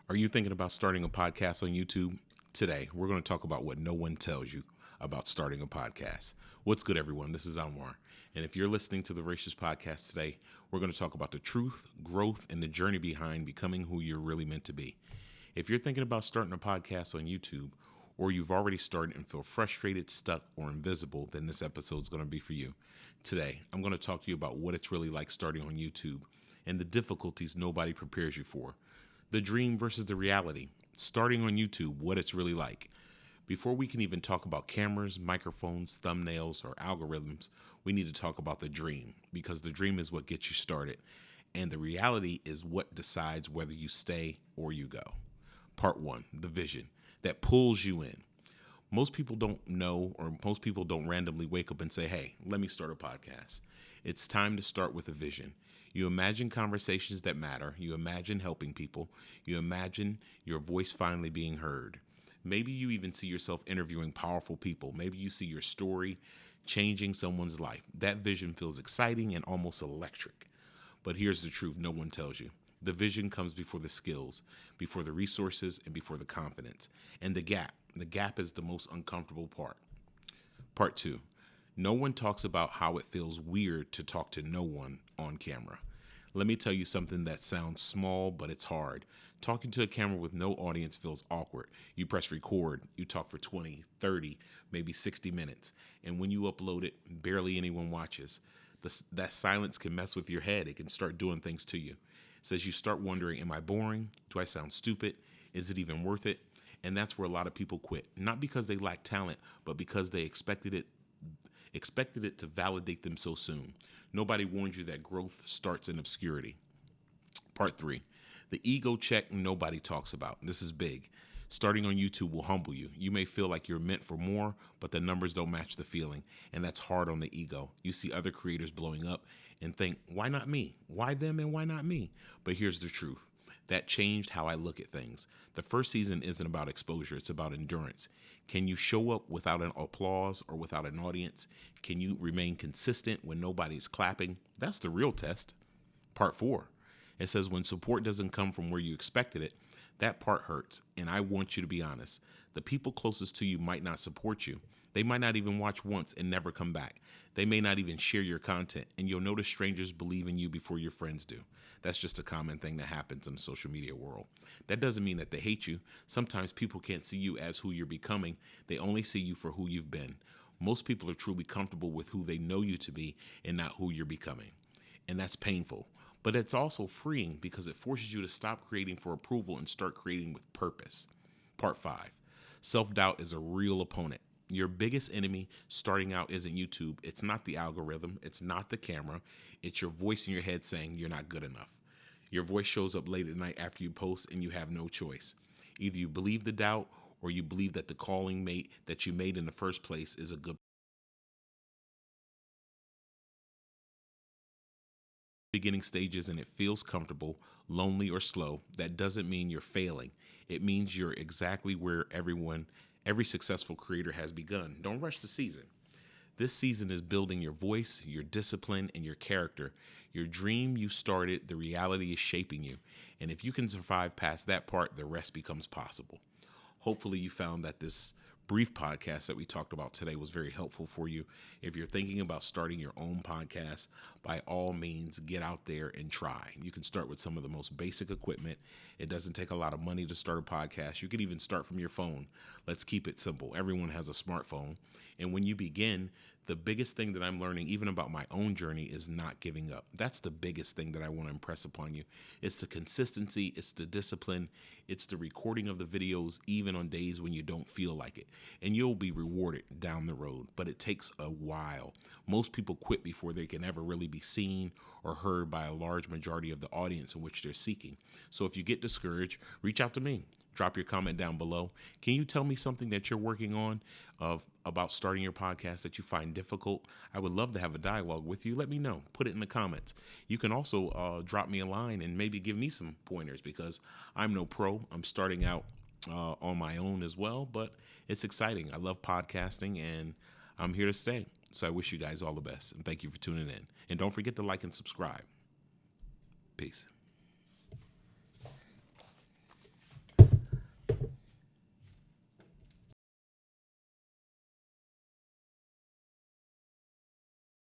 Are you thinking about starting a podcast on YouTube? Today, we're going to talk about what no one tells you about starting a podcast. What's good, everyone? This is Anwar. And if you're listening to the Veracious Podcast today, we're going to talk about the truth, growth, and the journey behind becoming who you're really meant to be. If you're thinking about starting a podcast on YouTube, or you've already started and feel frustrated, stuck, or invisible, then this episode is going to be for you. Today, I'm going to talk to you about what it's really like starting on YouTube and the difficulties nobody prepares you for. The dream versus the reality. Starting on YouTube, what it's really like. Before we can even talk about cameras, microphones, thumbnails, or algorithms, we need to talk about the dream, because the dream is what gets you started, and the reality is what decides whether you stay or you go. Part 1, the vision that pulls you in. Most people don't know, or most people don't randomly wake up and say, hey, let me start a podcast. It's time to start with a vision. You imagine conversations that matter. You imagine helping people. You imagine your voice finally being heard. Maybe you even see yourself interviewing powerful people. Maybe you see your story changing someone's life. That vision feels exciting and almost electric. But here's the truth no one tells you. The vision comes before the skills, before the resources, and before the confidence. And the gap is the most uncomfortable part. Part 2, no one talks about how it feels weird to talk to no one on camera. Let me tell you something that sounds small, but it's hard. Talking to a camera with no audience feels awkward. You press record, you talk for 20, 30, maybe 60 minutes. And when you upload it, barely anyone watches. That silence can mess with your head. It can start doing things to you. It says you start wondering, am I boring? Do I sound stupid? Is it even worth it? And that's where a lot of people quit. Not because they lack talent, but because they expected it to validate them so soon. Nobody warned you that growth starts in obscurity. Part 3, the ego check nobody talks about. This is big. Starting on YouTube will humble you. You may feel like you're meant for more, but the numbers don't match the feeling, and that's hard on the ego. You see other creators blowing up and think, why not me? Why them and why not me? But here's the truth. That changed how I look at things. The first season isn't about exposure, it's about endurance. Can you show up without an applause or without an audience? Can you remain consistent when nobody's clapping? That's the real test. Part 4, it says when support doesn't come from where you expected it, that part hurts. And I want you to be honest. The people closest to you might not support you. They might not even watch once and never come back. They may not even share your content, and you'll notice strangers believe in you before your friends do. That's just a common thing that happens in the social media world. That doesn't mean that they hate you. Sometimes people can't see you as who you're becoming. They only see you for who you've been. Most people are truly comfortable with who they know you to be and not who you're becoming. And that's painful. But it's also freeing because it forces you to stop creating for approval and start creating with purpose. Part 5, self-doubt is a real opponent. Your biggest enemy starting out isn't YouTube. It's not the algorithm. It's not the camera. It's your voice in your head saying you're not good enough. Your voice shows up late at night after you post and you have no choice. Either you believe the doubt or you believe that the calling mate that you made in the first place is a good beginning stages and it feels comfortable, lonely, or slow. That doesn't mean you're failing. It means you're exactly where every successful creator has begun. Don't rush the season. This season is building your voice, your discipline, and your character. Your dream you started, the reality is shaping you. And if you can survive past that part, the rest becomes possible. Hopefully you found that this brief podcast that we talked about today was very helpful for you. If you're thinking about starting your own podcast, by all means, get out there and try. You can start with some of the most basic equipment. It doesn't take a lot of money to start a podcast. You can even start from your phone. Let's keep it simple. Everyone has a smartphone. And when you begin, the biggest thing that I'm learning, even about my own journey, is not giving up. That's the biggest thing that I want to impress upon you. It's the consistency, it's the discipline, it's the recording of the videos, even on days when you don't feel like it. And you'll be rewarded down the road, but it takes a while. Most people quit before they can ever really be seen or heard by a large majority of the audience in which they're seeking. So if you get discouraged, reach out to me. Drop your comment down below. Can you tell me something that you're working on about starting your podcast that you find difficult? I would love to have a dialogue with you. Let me know. Put it in the comments. You can also drop me a line and maybe give me some pointers because I'm no pro. I'm starting out on my own as well, but it's exciting. I love podcasting and I'm here to stay. So I wish you guys all the best and thank you for tuning in. And don't forget to like and subscribe. Peace.